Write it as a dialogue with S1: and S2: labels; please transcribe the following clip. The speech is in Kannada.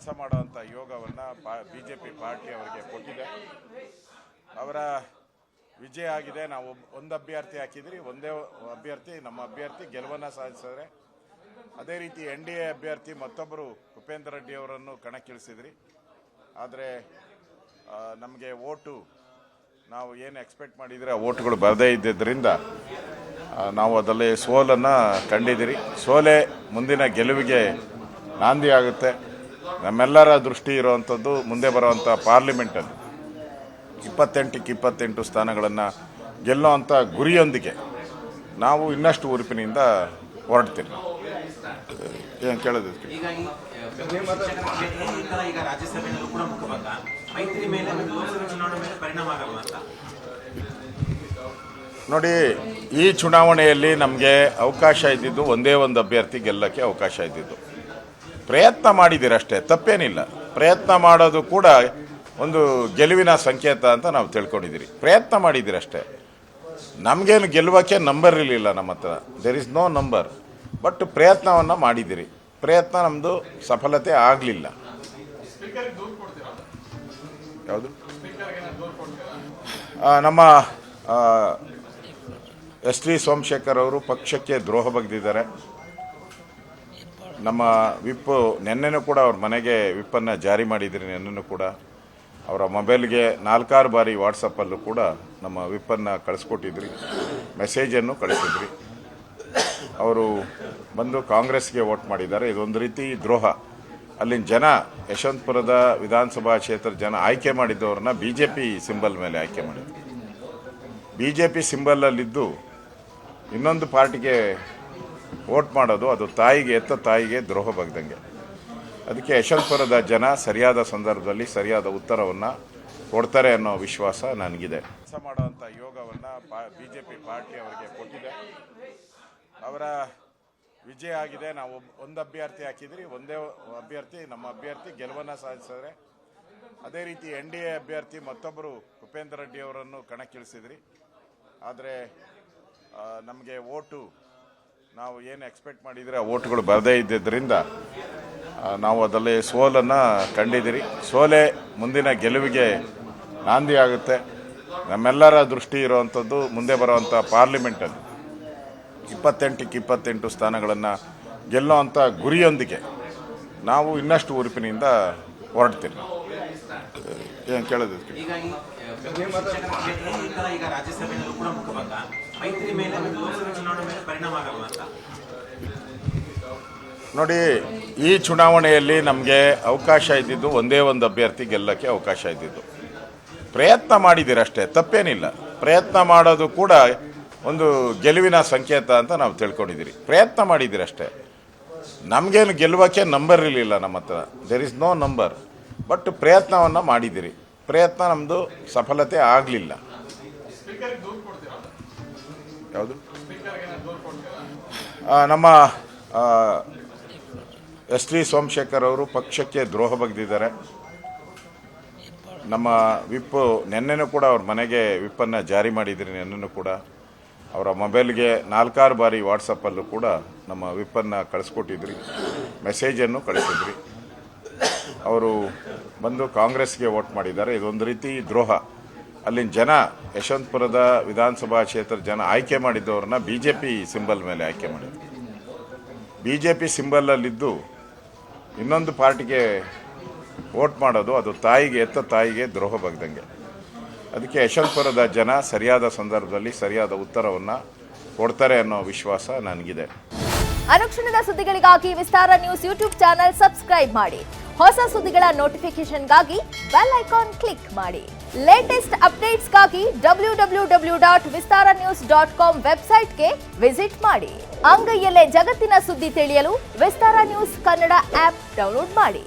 S1: ಕೆಲಸ ಮಾಡುವಂಥ ಯೋಗವನ್ನು ಬಿಜೆಪಿ ಪಾರ್ಟಿ ಅವರಿಗೆ ಕೊಟ್ಟಿದೆ. ಅವರ ವಿಜಯ ಆಗಿದೆ. ನಾವು ಒಂದು ಅಭ್ಯರ್ಥಿ ಹಾಕಿದ್ರಿ, ಒಂದೇ ಅಭ್ಯರ್ಥಿ ನಮ್ಮ ಅಭ್ಯರ್ಥಿ ಗೆಲುವನ್ನು ಸಾಧಿಸಿದ್ರೆ, ಅದೇ ರೀತಿ NDA ಅಭ್ಯರ್ಥಿ ಮತ್ತೊಬ್ಬರು ಉಪೇಂದ್ರ ರೆಡ್ಡಿ ಅವರನ್ನು ಕಣಕ್ಕಿಳಿಸಿದ್ರಿ. ಆದರೆ ನಮಗೆ ಓಟು ನಾವು ಏನು ಎಕ್ಸ್ಪೆಕ್ಟ್ ಮಾಡಿದರೆ ಆ ಓಟುಗಳು ಬರದೇ ಇದ್ದಿದ್ದರಿಂದ ನಾವು ಅದರಲ್ಲಿ ಸೋಲನ್ನು ಕಂಡಿದ್ದೀರಿ. ಸೋಲೆ ಮುಂದಿನ ಗೆಲುವಿಗೆ ನಾಂದಿ ಆಗುತ್ತೆ. ನಮ್ಮೆಲ್ಲರ ದೃಷ್ಟಿ ಇರುವಂಥದ್ದು ಮುಂದೆ ಬರುವಂಥ ಪಾರ್ಲಿಮೆಂಟಲ್ಲಿ 28ಕ್ಕೆ 28 ಸ್ಥಾನಗಳನ್ನು ಗೆಲ್ಲುವಂಥ ಗುರಿಯೊಂದಿಗೆ ನಾವು ಇನ್ನಷ್ಟು ಉರುಪಿನಿಂದ ಹೊರಡ್ತೀವಿ. ಏನು ಕೇಳೋದು ನೋಡಿ, ಈ ಚುನಾವಣೆಯಲ್ಲಿ ನಮಗೆ ಅವಕಾಶ ಇದ್ದಿದ್ದು ಒಂದೇ ಒಂದು ಅಭ್ಯರ್ಥಿ ಗೆಲ್ಲಕ್ಕೆ ಅವಕಾಶ ಇದ್ದಿದ್ದು. ಪ್ರಯತ್ನ ಮಾಡಿದ್ದೀರಷ್ಟೇ, ತಪ್ಪೇನಿಲ್ಲ. ಪ್ರಯತ್ನ ಮಾಡೋದು ಕೂಡ ಒಂದು ಗೆಲುವಿನ ಸಂಕೇತ ಅಂತ ನಾವು ತಿಳ್ಕೊಂಡಿದ್ದೀರಿ. ಪ್ರಯತ್ನ ಮಾಡಿದ್ದೀರಷ್ಟೇ. ನಮಗೇನು ಗೆಲ್ಲುವಕ್ಕೆ ನಂಬರ್ ಇರಲಿಲ್ಲ ನಮ್ಮ ಹತ್ರ. There is no number. But ಪ್ರಯತ್ನವನ್ನು ಮಾಡಿದ್ದೀರಿ. ಪ್ರಯತ್ನ ನಮ್ಮದು ಸಫಲತೆ ಆಗಲಿಲ್ಲ. ಯಾವುದು ನಮ್ಮ S.T. ಸೋಮಶೇಖರ್ ಅವರು ಪಕ್ಷಕ್ಕೆ ದ್ರೋಹ ಬಗೆದಿದ್ದಾರೆ. ನಮ್ಮ ವಿಪ್ ನೆನ್ನೆನೂ ಕೂಡ ಅವ್ರ ಮನೆಗೆ ವಿಪ್ಪನ್ನು ಜಾರಿ ಮಾಡಿದ್ರಿ. ನೆನ್ನೆನೂ ಕೂಡ ಅವರ ಮೊಬೈಲ್ಗೆ 4-6 ಬಾರಿ ವಾಟ್ಸಪ್ಪಲ್ಲೂ ಕೂಡ ನಮ್ಮ ವಿಪ್ಪನ್ನು ಕಳಿಸ್ಕೊಟ್ಟಿದ್ರಿ, ಮೆಸೇಜನ್ನು ಕಳಿಸಿದ್ರಿ. ಅವರು ಬಂದು ಕಾಂಗ್ರೆಸ್ಗೆ ವೋಟ್ ಮಾಡಿದ್ದಾರೆ. ಇದೊಂದು ರೀತಿ ದ್ರೋಹ. ಅಲ್ಲಿನ ಜನ, ಯಶವಂತಪುರದ ವಿಧಾನಸಭಾ ಕ್ಷೇತ್ರದ ಜನ ಆಯ್ಕೆ ಮಾಡಿದ್ದವ್ರನ್ನ BJP ಸಿಂಬಲ್ ಮೇಲೆ ಆಯ್ಕೆ ಮಾಡಿದ್ರು. BJP ಸಿಂಬಲಲ್ಲಿದ್ದು ಇನ್ನೊಂದು ಪಾರ್ಟಿಗೆ ವೋಟ್ ಮಾಡೋದು ಅದು ಹೆತ್ತ ತಾಯಿಗೆ ದ್ರೋಹ ಬಗ್ದಂಗೆ. ಅದಕ್ಕೆ ಯಶವಂತಪುರದ ಜನ ಸರಿಯಾದ ಸಂದರ್ಭದಲ್ಲಿ ಸರಿಯಾದ ಉತ್ತರವನ್ನು ಕೊಡ್ತಾರೆ ಅನ್ನೋ ವಿಶ್ವಾಸ ನನಗಿದೆ. ಕೆಲಸ ಮಾಡುವಂಥ ಯೋಗವನ್ನು BJP ಪಾರ್ಟಿ ಅವರಿಗೆ ಕೊಟ್ಟಿದೆ. ಅವರ ವಿಜಯ ಆಗಿದೆ. ನಾವು ಒಂದು ಅಭ್ಯರ್ಥಿ ಹಾಕಿದ್ರಿ, ಒಂದೇ ಅಭ್ಯರ್ಥಿ ನಮ್ಮ ಅಭ್ಯರ್ಥಿ ಗೆಲುವನ್ನು ಸಾಧಿಸಿದ್ರೆ, ಅದೇ ರೀತಿ NDA ಅಭ್ಯರ್ಥಿ ಮತ್ತೊಬ್ಬರು ಉಪೇಂದ್ರ ರೆಡ್ಡಿ ಅವರನ್ನು ಕಣಕ್ಕಿಳಿಸಿದ್ರಿ. ಆದರೆ ನಮಗೆ ಓಟು ನಾವು ಏನು ಎಕ್ಸ್ಪೆಕ್ಟ್ ಮಾಡಿದರೆ ಆ ಓಟುಗಳು ಬರದೇ ಇದ್ದಿದ್ದರಿಂದ ನಾವು ಅದರಲ್ಲಿ ಸೋಲನ್ನು ಕಂಡಿದ್ದೀರಿ. ಸೋಲೆ ಮುಂದಿನ ಗೆಲುವಿಗೆ ನಾಂದಿ ಆಗುತ್ತೆ. ನಮ್ಮೆಲ್ಲರ ದೃಷ್ಟಿ ಇರುವಂಥದ್ದು ಮುಂದೆ ಬರುವಂಥ ಪಾರ್ಲಿಮೆಂಟಲ್ಲಿ 28ಕ್ಕೆ 28 ಸ್ಥಾನಗಳನ್ನು ಗೆಲ್ಲುವಂಥ ಗುರಿಯೊಂದಿಗೆ ನಾವು ಇನ್ನಷ್ಟು ಉರುಪಿನಿಂದ ಹೊರಡ್ತೀವಿ. ಏನು ಕೇಳೋದು ನೋಡಿ, ಈ ಚುನಾವಣೆಯಲ್ಲಿ ನಮಗೆ ಅವಕಾಶ ಇದ್ದಿದ್ದು ಒಂದೇ ಒಂದು ಅಭ್ಯರ್ಥಿ ಗೆಲ್ಲಕ್ಕೆ ಅವಕಾಶ ಇದ್ದಿದ್ದು. ಪ್ರಯತ್ನ ಮಾಡಿದ್ದೀರಷ್ಟೇ, ತಪ್ಪೇನಿಲ್ಲ. ಪ್ರಯತ್ನ ಮಾಡೋದು ಕೂಡ ಒಂದು ಗೆಲುವಿನ ಸಂಕೇತ ಅಂತ ನಾವು ತಿಳ್ಕೊಂಡಿದ್ದೀರಿ. ಪ್ರಯತ್ನ ಮಾಡಿದ್ದೀರಷ್ಟೇ. ನಮಗೇನು ಗೆಲ್ಲುವಕ್ಕೆ ನಂಬರ್ ಇರಲಿಲ್ಲ ನಮ್ಮ ಹತ್ರ. There is no number. But ಪ್ರಯತ್ನವನ್ನು ಮಾಡಿದ್ದೀರಿ. ಪ್ರಯತ್ನ ನಮ್ಮದು ಸಫಲತೆ ಆಗಲಿಲ್ಲ. ಯಾವುದು ನಮ್ಮ S.T. ಸೋಮಶೇಖರ್ ಅವರು ಪಕ್ಷಕ್ಕೆ ದ್ರೋಹ ಬಗೆದಿದ್ದಾರೆ. ನಮ್ಮ ವಿಪ್ ನೆನ್ನೆನೂ ಕೂಡ ಅವ್ರ ಮನೆಗೆ ವಿಪ್ಪನ್ನು ಜಾರಿ ಮಾಡಿದ್ರಿ. ನೆನ್ನೆನೂ ಕೂಡ ಅವರ ಮೊಬೈಲ್ಗೆ 4-6 ಬಾರಿ ವಾಟ್ಸಪ್ಪಲ್ಲೂ ಕೂಡ ನಮ್ಮ ವಿಪ್ಪನ್ನು ಕಳಿಸ್ಕೊಟ್ಟಿದ್ರಿ, ಮೆಸೇಜನ್ನು ಕಳಿಸಿದ್ರಿ. ಅವರು ಬಂದು ಕಾಂಗ್ರೆಸ್ಗೆ ವೋಟ್ ಮಾಡಿದ್ದಾರೆ. ಇದೊಂದು ರೀತಿ ದ್ರೋಹ. ಅಲ್ಲಿನ ಜನ, ಯಶವಂತಪುರದ ವಿಧಾನಸಭಾ ಕ್ಷೇತ್ರದ ಜನ ಆಯ್ಕೆ ಮಾಡಿದ್ದವ್ರನ್ನ BJP ಸಿಂಬಲ್ ಮೇಲೆ ಆಯ್ಕೆ ಮಾಡಿದ್ರು. BJP ಸಿಂಬಲಲ್ಲಿದ್ದು ಇನ್ನೊಂದು ಪಾರ್ಟಿಗೆ ವೋಟ್ ಮಾಡೋದು ಅದು ಹೆತ್ತ ತಾಯಿಗೆ ದ್ರೋಹ ಬಗ್ದಂಗೆ. ಅದಕ್ಕೆ ಯಶವಂತಪುರದ ಜನ ಸರಿಯಾದ ಸಂದರ್ಭದಲ್ಲಿ ಸರಿಯಾದ ಉತ್ತರವನ್ನು ಕೊಡ್ತಾರೆ ಅನ್ನೋ ವಿಶ್ವಾಸ ನನಗಿದೆ.
S2: ಅನುಕ್ಷಣದ ಸುದ್ದಿಗಳಿಗಾಗಿ ವಿಸ್ತಾರ ನ್ಯೂಸ್ ಯೂಟ್ಯೂಬ್ ಚಾನೆಲ್ ಸಬ್ಸ್ಕ್ರೈಬ್ ಮಾಡಿ. ಹೊಸ ಸುದ್ದಿಗಳ ನೋಟಿಫಿಕೇಶನ್ಗಾಗಿ ಬೆಲ್ ಐಕಾನ್ ಕ್ಲಿಕ್ ಮಾಡಿ. ಲೇಟೆಸ್ಟ್ ಅಪ್ಡೇಟ್ಸ್ಗಾಗಿ www.vistaranews.com ವೆಬ್ಸೈಟ್ಗೆ ವಿಸಿಟ್ ಮಾಡಿ. ಅಂಗೈಯಲ್ಲೇ ಜಗತ್ತಿನ ಸುದ್ದಿ ತಿಳಿಯಲು ವಿಸ್ತಾರ ನ್ಯೂಸ್ ಕನ್ನಡ ಆಪ್ ಡೌನ್ಲೋಡ್ ಮಾಡಿ.